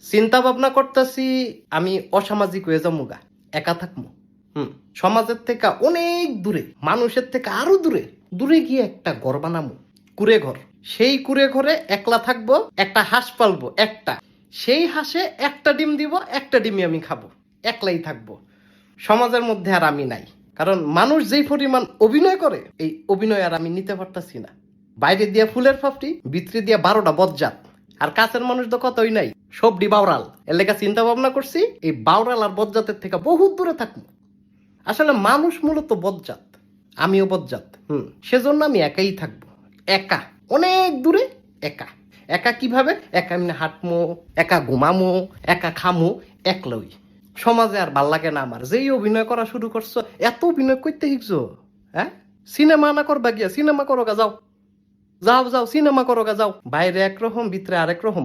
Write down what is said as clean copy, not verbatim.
চিন্তা ভাবনা করতেছি আমি অসামাজিক হয়ে যাবো, একা থাকবো। সমাজের থেকে অনেক দূরে, মানুষের থেকে আরো দূরে দূরে গিয়ে একটা ঘর বানাবো, কুড়ে ঘর। সেই কুড়ে ঘরে একলা থাকবো, একটা হাঁস পালবো, একটা। সেই হাঁসে একটা ডিম দিব, একটা ডিমই আমি খাবো, একলাই থাকবো। সমাজের মধ্যে আর আমি নাই, কারণ মানুষ যেই পরিমাণ অভিনয় করে, এই অভিনয় আর আমি নিতে পারতাছি না। বাইরে দিয়া ফুলের ফাপটি, ভিতরে দিয়া 12টা বজ্জাত। আর কাছের মানুষ তো কতই নাই, সবডি বাউরাল। এর লেগে চিন্তা ভাবনা করছি এই বাউরাল আর বজ্জাতের থেকে বহুত দূরে থাকবো। আসলে মানুষ মূলত বজ্জাত, আমিও বজ্জাত। সেজন্য আমি একাই থাকবো, একা, অনেক দূরে, একা। একা কিভাবে? একা এমনি হাঁটমো, একা ঘুমামো, একা খামো, একলই। সমাজে আর ভাল লাগে না আমার। যেই অভিনয় করা শুরু করছো, এত অভিনয় করতে শিখছো, হ্যাঁ? সিনেমা না করবা গিয়া, সিনেমা করো গা, যাও যাও যাও, সিনেমা করো গা, যাও। বাইরে একরকম, ভিতরে আরেক রকম।